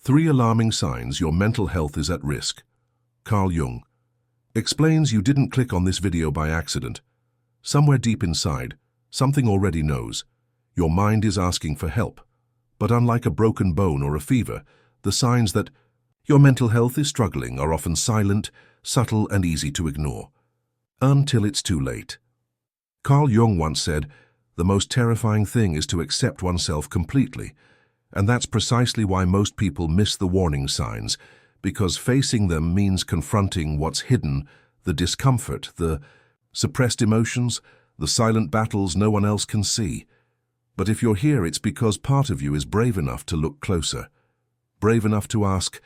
3 alarming signs your mental health is at risk. Carl Jung explains you didn't click on this video by accident. Somewhere deep inside, something already knows. Your mind is asking for help. But unlike a broken bone or a fever, the signs that your mental health is struggling are often silent, subtle, and easy to ignore. Until it's too late. Carl Jung once said, "The most terrifying thing is to accept oneself completely." And that's precisely why most people miss the warning signs, because facing them means confronting what's hidden, the discomfort, the suppressed emotions, the silent battles no one else can see. But if you're here, it's because part of you is brave enough to look closer, brave enough to ask,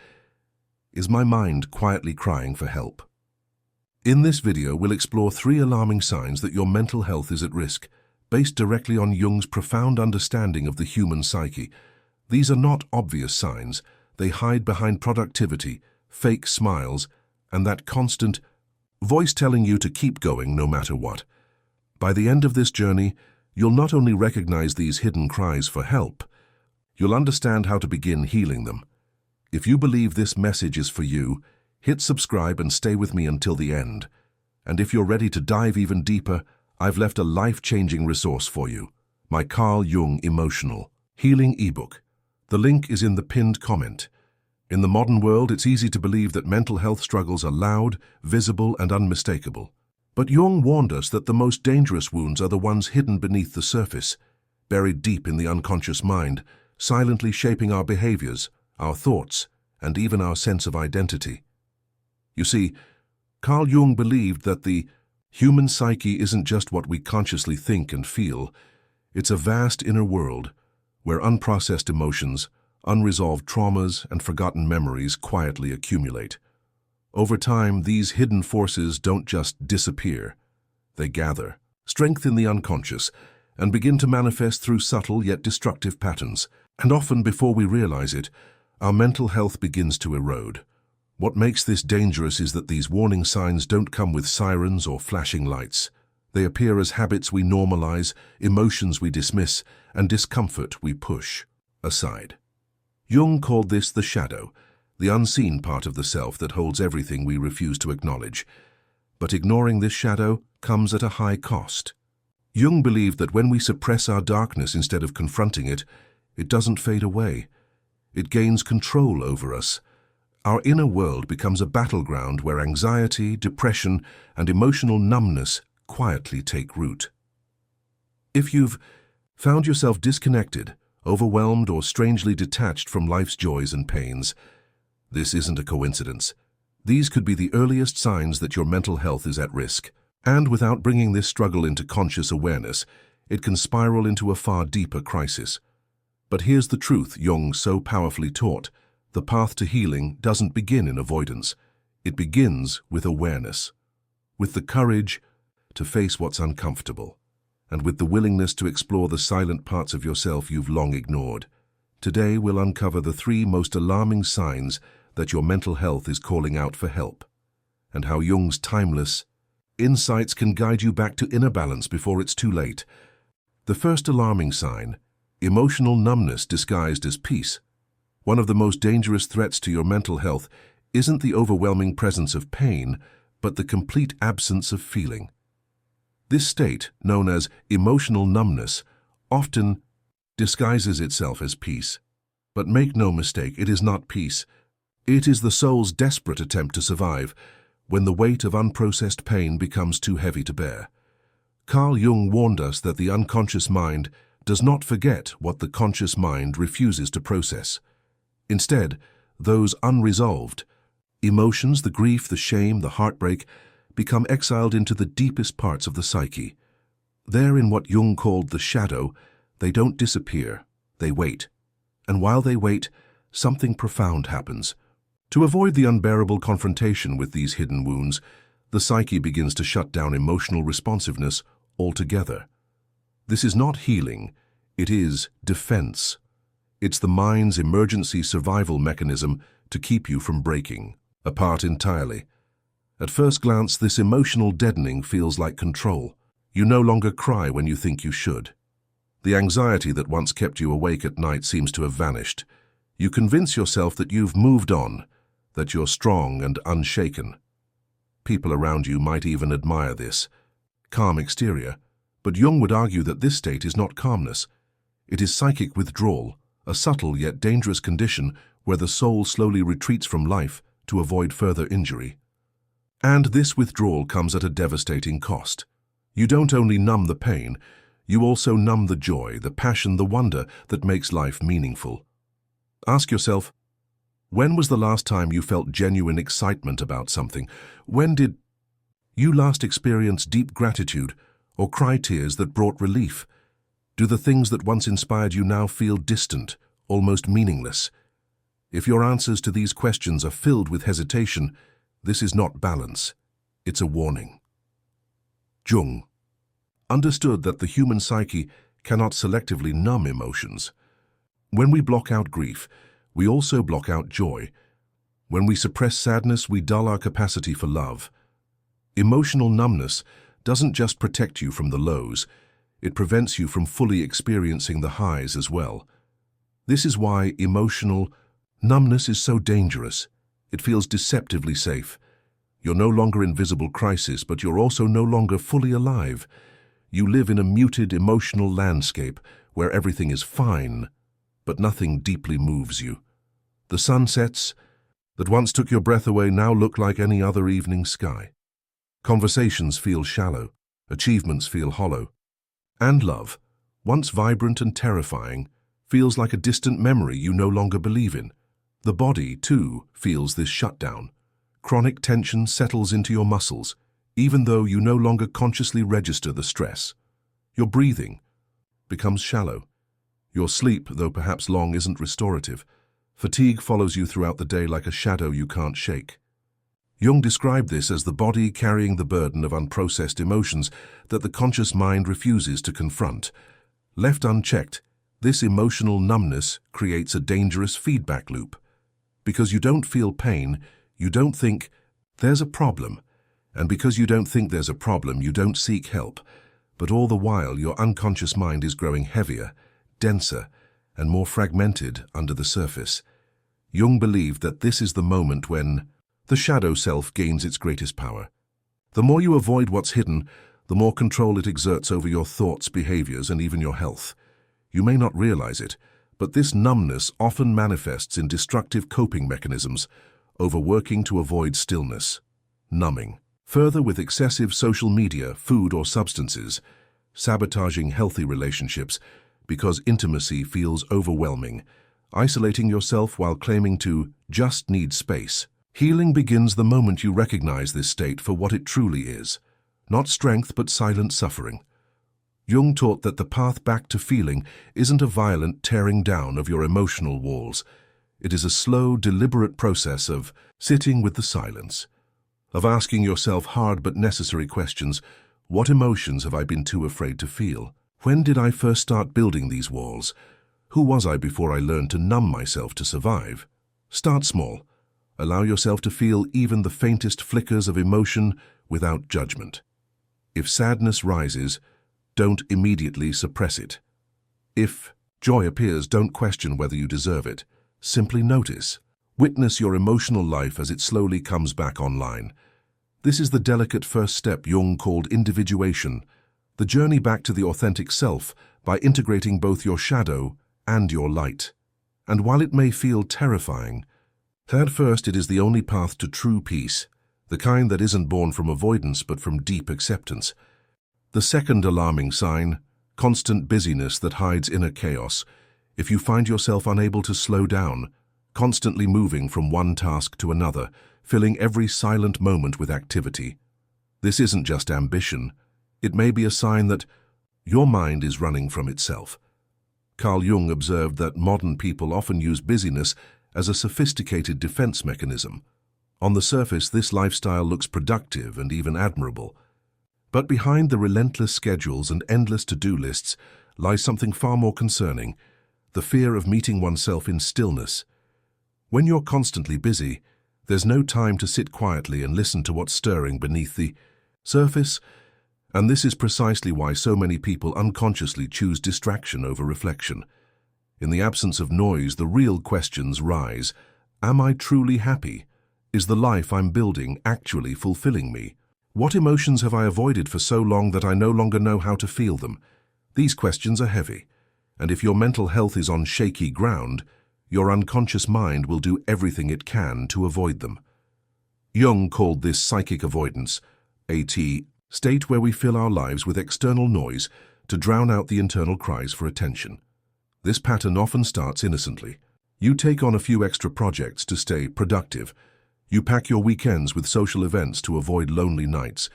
is my mind quietly crying for help? In this video, we'll explore 3 alarming signs that your mental health is at risk, based directly on Jung's profound understanding of the human psyche. These are not obvious signs. They hide behind productivity, fake smiles, and that constant voice telling you to keep going no matter what. By the end of this journey, you'll not only recognize these hidden cries for help, you'll understand how to begin healing them. If you believe this message is for you, hit subscribe and stay with me until the end. And if you're ready to dive even deeper, I've left a life-changing resource for you, my Carl Jung Emotional Healing ebook. The link is in the pinned comment. In the modern world, it's easy to believe that mental health struggles are loud, visible, and unmistakable. But Jung warned us that the most dangerous wounds are the ones hidden beneath the surface, buried deep in the unconscious mind, silently shaping our behaviors, our thoughts, and even our sense of identity. You see, Carl Jung believed that the human psyche isn't just what we consciously think and feel. It's a vast inner world where unprocessed emotions, unresolved traumas, and forgotten memories quietly accumulate. Over time, these hidden forces don't just disappear. They gather, strengthen the unconscious, and begin to manifest through subtle yet destructive patterns. And often, before we realize it, our mental health begins to erode. What makes this dangerous is that these warning signs don't come with sirens or flashing lights. They appear as habits we normalize, emotions we dismiss, and discomfort we push aside. Jung called this the shadow, the unseen part of the self that holds everything we refuse to acknowledge. But ignoring this shadow comes at a high cost. Jung believed that when we suppress our darkness instead of confronting it, it doesn't fade away. It gains control over us. Our inner world becomes a battleground where anxiety, depression, and emotional numbness quietly take root. If you've found yourself disconnected, overwhelmed, or strangely detached from life's joys and pains, this isn't a coincidence. These could be the earliest signs that your mental health is at risk. And without bringing this struggle into conscious awareness, it can spiral into a far deeper crisis. But here's the truth Jung so powerfully taught. The path to healing doesn't begin in avoidance. It begins with awareness, with the courage to face what's uncomfortable, and with the willingness to explore the silent parts of yourself you've long ignored. Today, we'll uncover the 3 most alarming signs that your mental health is calling out for help, and how Jung's timeless insights can guide you back to inner balance before it's too late. The first alarming sign: emotional numbness disguised as peace. One of the most dangerous threats to your mental health isn't the overwhelming presence of pain, but the complete absence of feeling. This state, known as emotional numbness, often disguises itself as peace. But make no mistake, it is not peace. It is the soul's desperate attempt to survive when the weight of unprocessed pain becomes too heavy to bear. Carl Jung warned us that the unconscious mind does not forget what the conscious mind refuses to process. Instead, those unresolved emotions, the grief, the shame, the heartbreak, become exiled into the deepest parts of the psyche. There, in what Jung called the shadow, they don't disappear, they wait. And while they wait, something profound happens. To avoid the unbearable confrontation with these hidden wounds, the psyche begins to shut down emotional responsiveness altogether. This is not healing, it is defense. It's the mind's emergency survival mechanism to keep you from breaking apart entirely. At first glance, this emotional deadening feels like control. You no longer cry when you think you should. The anxiety that once kept you awake at night seems to have vanished. You convince yourself that you've moved on, that you're strong and unshaken. People around you might even admire this calm exterior, but Jung would argue that this state is not calmness. It is psychic withdrawal, a subtle yet dangerous condition where the soul slowly retreats from life to avoid further injury. And this withdrawal comes at a devastating cost. You don't only numb the pain, you also numb the joy, the passion, the wonder that makes life meaningful. Ask yourself, when was the last time you felt genuine excitement about something? When did you last experience deep gratitude or cry tears that brought relief? Do the things that once inspired you now feel distant, almost meaningless? If your answers to these questions are filled with hesitation, this is not balance, it's a warning. Jung understood that the human psyche cannot selectively numb emotions. When we block out grief, we also block out joy. When we suppress sadness, we dull our capacity for love. Emotional numbness doesn't just protect you from the lows, it prevents you from fully experiencing the highs as well. This is why emotional numbness is so dangerous. It feels deceptively safe. You're no longer in visible crisis, but you're also no longer fully alive. You live in a muted emotional landscape where everything is fine, but nothing deeply moves you. The sunsets that once took your breath away now look like any other evening sky. Conversations feel shallow, achievements feel hollow. And love, once vibrant and terrifying, feels like a distant memory you no longer believe in. The body, too, feels this shutdown. Chronic tension settles into your muscles, even though you no longer consciously register the stress. Your breathing becomes shallow. Your sleep, though perhaps long, isn't restorative. Fatigue follows you throughout the day like a shadow you can't shake. Jung described this as the body carrying the burden of unprocessed emotions that the conscious mind refuses to confront. Left unchecked, this emotional numbness creates a dangerous feedback loop. Because you don't feel pain, you don't think, there's a problem. And because you don't think there's a problem, you don't seek help. But all the while, your unconscious mind is growing heavier, denser, and more fragmented under the surface. Jung believed that this is the moment when the shadow self gains its greatest power. The more you avoid what's hidden, the more control it exerts over your thoughts, behaviors, and even your health. You may not realize it, but this numbness often manifests in destructive coping mechanisms, overworking to avoid stillness, numbing. Further, with excessive social media, food, or substances, sabotaging healthy relationships because intimacy feels overwhelming, isolating yourself while claiming to just need space. Healing begins the moment you recognize this state for what it truly is, not strength but silent suffering. Jung taught that the path back to feeling isn't a violent tearing down of your emotional walls. It is a slow, deliberate process of sitting with the silence, of asking yourself hard but necessary questions. What emotions have I been too afraid to feel? When did I first start building these walls? Who was I before I learned to numb myself to survive? Start small. Allow yourself to feel even the faintest flickers of emotion without judgment. If sadness rises, don't immediately suppress it. If joy appears, don't question whether you deserve it. Simply notice. Witness your emotional life as it slowly comes back online. This is the delicate first step Jung called individuation, the journey back to the authentic self by integrating both your shadow and your light. And while it may feel terrifying, at first it is the only path to true peace, the kind that isn't born from avoidance but from deep acceptance. The second alarming sign, constant busyness that hides inner chaos. If you find yourself unable to slow down, constantly moving from one task to another, filling every silent moment with activity, this isn't just ambition. It may be a sign that your mind is running from itself. Carl Jung observed that modern people often use busyness as a sophisticated defense mechanism. On the surface, this lifestyle looks productive and even admirable. But behind the relentless schedules and endless to-do lists lies something far more concerning, the fear of meeting oneself in stillness. When you're constantly busy, there's no time to sit quietly and listen to what's stirring beneath the surface, and this is precisely why so many people unconsciously choose distraction over reflection. In the absence of noise, the real questions rise. Am I truly happy? Is the life I'm building actually fulfilling me? What emotions have I avoided for so long that I no longer know how to feel them? These questions are heavy, and if your mental health is on shaky ground, your unconscious mind will do everything it can to avoid them. Jung called this psychic avoidance, a state where we fill our lives with external noise to drown out the internal cries for attention. This pattern often starts innocently. You take on a few extra projects to stay productive. You pack your weekends with social events to avoid lonely nights.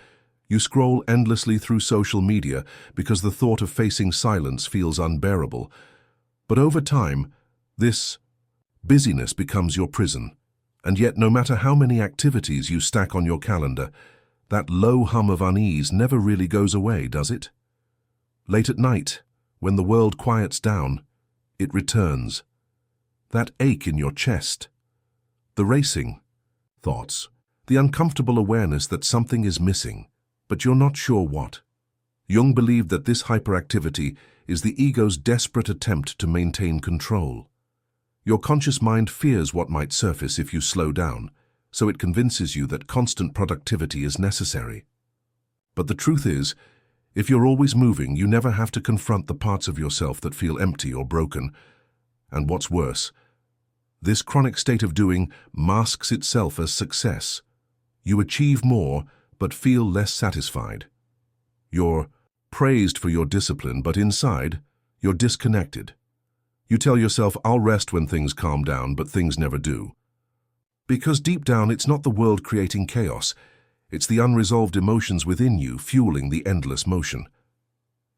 You scroll endlessly through social media because the thought of facing silence feels unbearable. But over time, this busyness becomes your prison. And yet, no matter how many activities you stack on your calendar, that low hum of unease never really goes away, does it? Late at night, when the world quiets down, it returns. That ache in your chest, the racing thoughts, the uncomfortable awareness that something is missing, but you're not sure what. Jung believed that this hyperactivity is the ego's desperate attempt to maintain control. Your conscious mind fears what might surface if you slow down, so it convinces you that constant productivity is necessary. But the truth is, if you're always moving, you never have to confront the parts of yourself that feel empty or broken. And what's worse, this chronic state of doing masks itself as success. You achieve more, but feel less satisfied. You're praised for your discipline, but inside, you're disconnected. You tell yourself, I'll rest when things calm down, but things never do. Because deep down, it's not the world creating chaos. It's the unresolved emotions within you fueling the endless motion.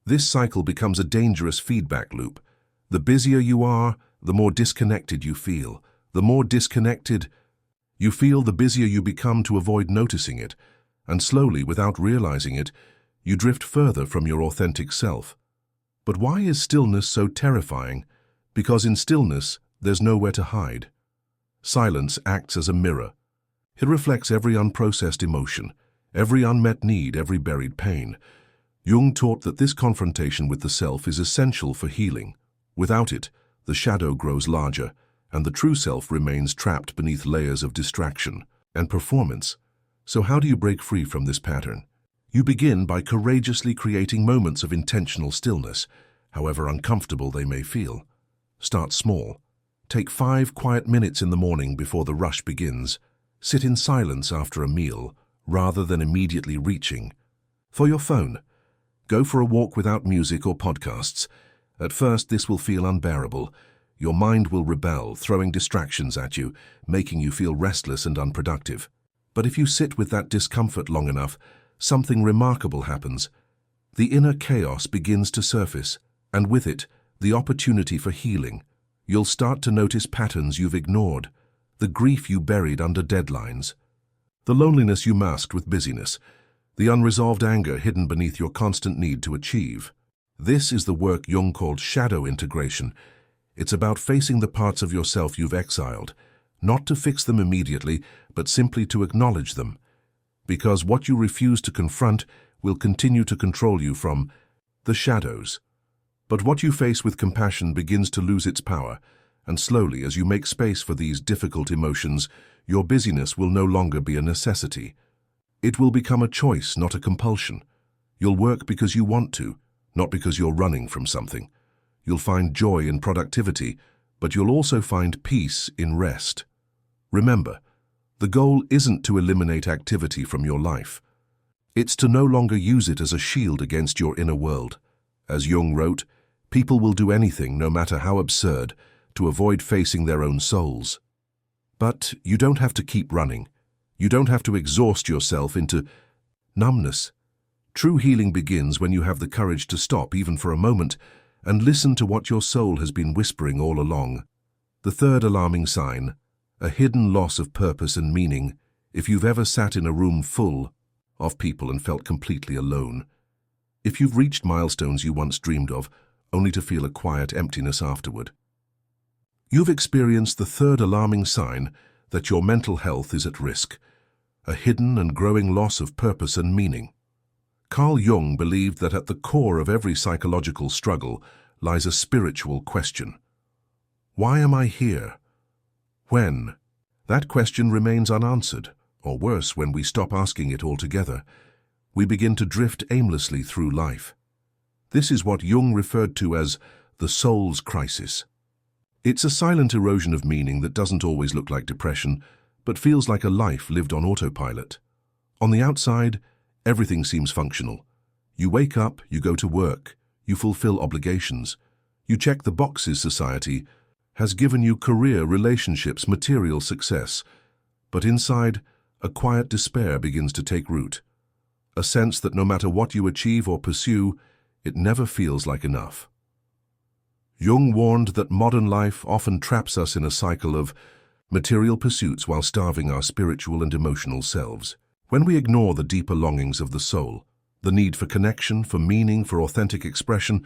This cycle becomes a dangerous feedback loop. The busier you are, the more disconnected you feel. The more disconnected you feel, the busier you become to avoid noticing it. And slowly, without realizing it, you drift further from your authentic self. But why is stillness so terrifying? Because in stillness, there's nowhere to hide. Silence acts as a mirror. It reflects every unprocessed emotion, every unmet need, every buried pain. Jung taught that this confrontation with the self is essential for healing. Without it, the shadow grows larger, and the true self remains trapped beneath layers of distraction and performance. So how do you break free from this pattern? You begin by courageously creating moments of intentional stillness, however uncomfortable they may feel. Start small. Take 5 quiet minutes in the morning before the rush begins. Sit in silence after a meal, rather than immediately reaching for your phone. Go for a walk without music or podcasts. At first, this will feel unbearable. Your mind will rebel, throwing distractions at you, making you feel restless and unproductive. But if you sit with that discomfort long enough, something remarkable happens. The inner chaos begins to surface, and with it, the opportunity for healing. You'll start to notice patterns you've ignored, the grief you buried under deadlines, the loneliness you masked with busyness, the unresolved anger hidden beneath your constant need to achieve. This is the work Jung called shadow integration. It's about facing the parts of yourself you've exiled, not to fix them immediately, but simply to acknowledge them. Because what you refuse to confront will continue to control you from the shadows. But what you face with compassion begins to lose its power, and slowly, as you make space for these difficult emotions, your busyness will no longer be a necessity. It will become a choice, not a compulsion. You'll work because you want to, not because you're running from something. You'll find joy in productivity, but you'll also find peace in rest. Remember, the goal isn't to eliminate activity from your life. It's to no longer use it as a shield against your inner world. As Jung wrote, people will do anything, no matter how absurd, to avoid facing their own souls. But you don't have to keep running. You don't have to exhaust yourself into numbness. True healing begins when you have the courage to stop, even for a moment, and listen to what your soul has been whispering all along. The third alarming sign, a hidden loss of purpose and meaning. If you've ever sat in a room full of people and felt completely alone. If you've reached milestones you once dreamed of, only to feel a quiet emptiness afterward. You've experienced the third alarming sign that your mental health is at risk, a hidden and growing loss of purpose and meaning. Carl Jung believed that at the core of every psychological struggle lies a spiritual question. Why am I here? When? That question remains unanswered, or worse, when we stop asking it altogether, we begin to drift aimlessly through life. This is what Jung referred to as the soul's crisis. It's a silent erosion of meaning that doesn't always look like depression, but feels like a life lived on autopilot. On the outside, everything seems functional. You wake up, you go to work, you fulfill obligations, you check the boxes society has given you: career, relationships, material success. But inside, a quiet despair begins to take root. A sense that no matter what you achieve or pursue, it never feels like enough. Jung warned that modern life often traps us in a cycle of material pursuits while starving our spiritual and emotional selves. When we ignore the deeper longings of the soul, the need for connection, for meaning, for authentic expression,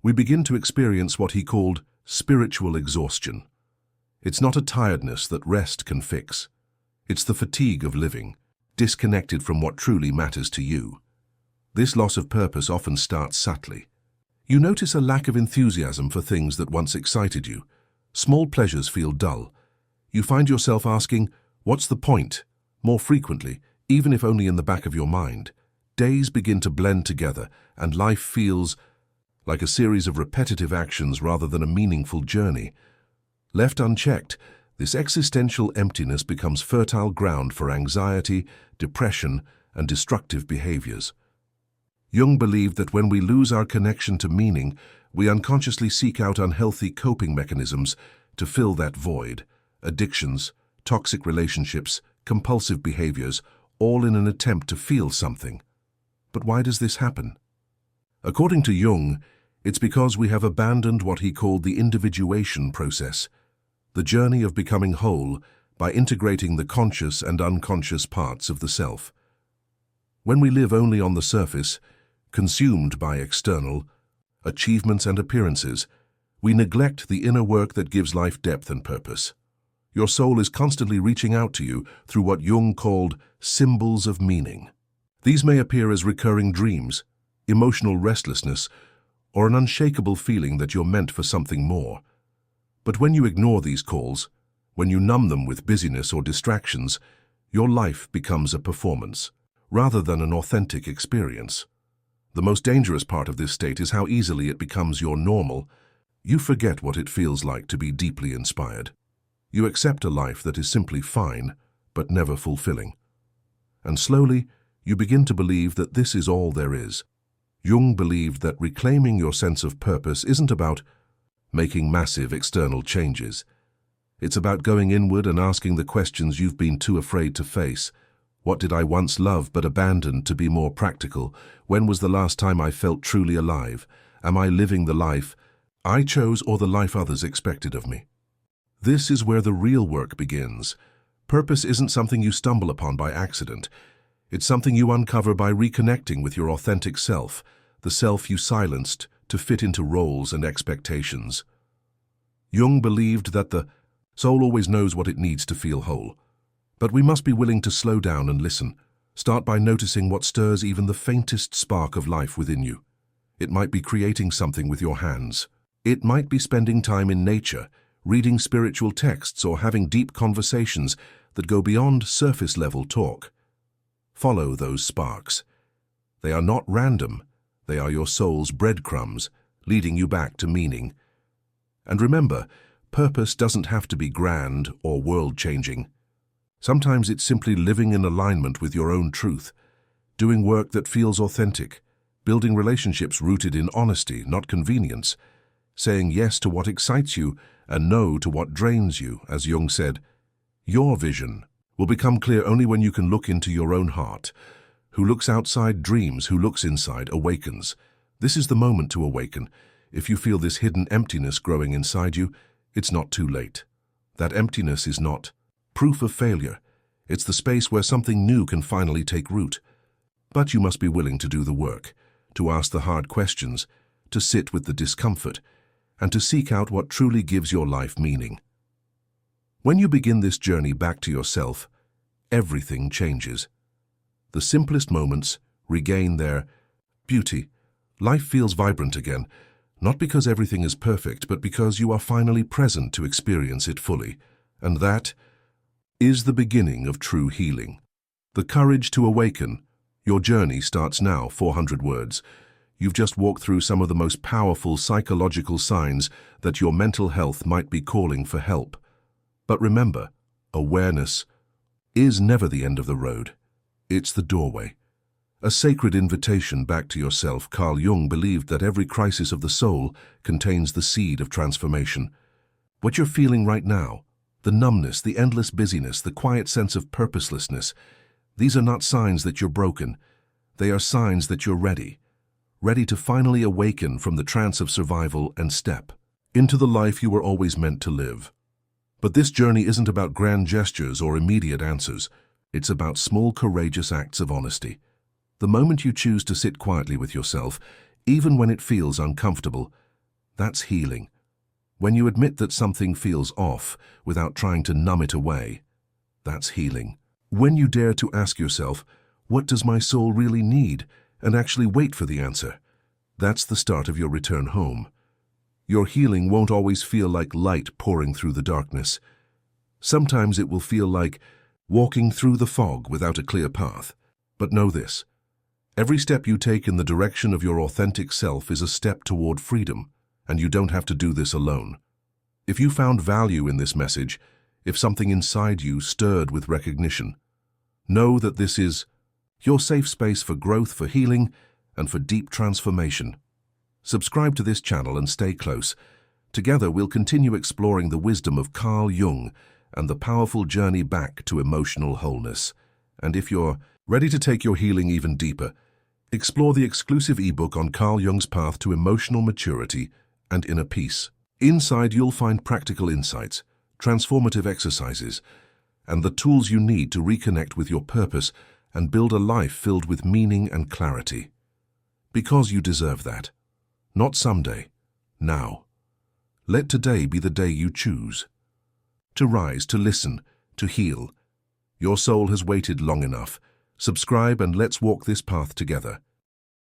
we begin to experience what he called spiritual exhaustion. It's not a tiredness that rest can fix. It's the fatigue of living, disconnected from what truly matters to you. This loss of purpose often starts subtly. You notice a lack of enthusiasm for things that once excited you. Small pleasures feel dull. You find yourself asking, "What's the point?" more frequently, even if only in the back of your mind. Days begin to blend together, and life feels like a series of repetitive actions rather than a meaningful journey. Left unchecked, this existential emptiness becomes fertile ground for anxiety, depression, and destructive behaviors. Jung believed that when we lose our connection to meaning, we unconsciously seek out unhealthy coping mechanisms to fill that void: addictions, toxic relationships, compulsive behaviors, all in an attempt to feel something. But why does this happen? According to Jung, it's because we have abandoned what he called the individuation process, the journey of becoming whole by integrating the conscious and unconscious parts of the self. When we live only on the surface, consumed by external achievements and appearances, we neglect the inner work that gives life depth and purpose. Your soul is constantly reaching out to you through what Jung called symbols of meaning. These may appear as recurring dreams, emotional restlessness, or an unshakable feeling that you're meant for something more. But when you ignore these calls, when you numb them with busyness or distractions, your life becomes a performance, rather than an authentic experience. The most dangerous part of this state is how easily it becomes your normal. You forget what it feels like to be deeply inspired. You accept a life that is simply fine, but never fulfilling. And slowly, you begin to believe that this is all there is. Jung believed that reclaiming your sense of purpose isn't about making massive external changes. It's about going inward and asking the questions you've been too afraid to face. What did I once love but abandoned to be more practical? When was the last time I felt truly alive? Am I living the life I chose or the life others expected of me? This is where the real work begins. Purpose isn't something you stumble upon by accident. It's something you uncover by reconnecting with your authentic self, the self you silenced to fit into roles and expectations. Jung believed that the soul always knows what it needs to feel whole. But we must be willing to slow down and listen. Start by noticing what stirs even the faintest spark of life within you. It might be creating something with your hands. It might be spending time in nature, reading spiritual texts, or having deep conversations that go beyond surface-level talk. Follow those sparks. They are not random. They are your soul's breadcrumbs, leading you back to meaning. And remember, purpose doesn't have to be grand or world-changing. Sometimes it's simply living in alignment with your own truth, doing work that feels authentic, building relationships rooted in honesty, not convenience, saying yes to what excites you and no to what drains you. As Jung said, your vision will become clear only when you can look into your own heart. Who looks outside dreams, who looks inside awakens. This is the moment to awaken. If you feel this hidden emptiness growing inside you, it's not too late. That emptiness is not proof of failure. It's the space where something new can finally take root. But you must be willing to do the work, to ask the hard questions, to sit with the discomfort, and to seek out what truly gives your life meaning. When you begin this journey back to yourself, everything changes. The simplest moments regain their beauty. Life feels vibrant again, Not because everything is perfect, but because you are finally present to experience it fully. And that is the beginning of true healing. The courage to awaken. Your journey starts now, 400 words. You've just walked through some of the most powerful psychological signs that your mental health might be calling for help. But remember, awareness is never the end of the road. It's the doorway. A sacred invitation back to yourself. Carl Jung believed that every crisis of the soul contains the seed of transformation. What you're feeling right now, the numbness, the endless busyness, the quiet sense of purposelessness, these are not signs that you're broken. They are signs that you're ready to finally awaken from the trance of survival and step into the life you were always meant to live. But this journey isn't about grand gestures or immediate answers. It's about small, courageous acts of honesty. The moment you choose to sit quietly with yourself, even when it feels uncomfortable, that's healing. When you admit that something feels off without trying to numb it away, that's healing. When you dare to ask yourself, what does my soul really need, and actually wait for the answer, that's the start of your return home. Your healing won't always feel like light pouring through the darkness. Sometimes it will feel like walking through the fog without a clear path. But know this, every step you take in the direction of your authentic self is a step toward freedom, and you don't have to do this alone. If you found value in this message, if something inside you stirred with recognition, know that this is your safe space for growth, for healing, and for deep transformation. Subscribe to this channel and stay close. Together we'll continue exploring the wisdom of Carl Jung and the powerful journey back to emotional wholeness. And if you're ready to take your healing even deeper, explore the exclusive ebook on Carl Jung's path to emotional maturity and inner peace. Inside you'll find practical insights, transformative exercises, and the tools you need to reconnect with your purpose and build a life filled with meaning and clarity. Because you deserve that. Not someday, now. Let today be the day you choose. To rise, to listen, to heal. Your soul has waited long enough. Subscribe and let's walk this path together.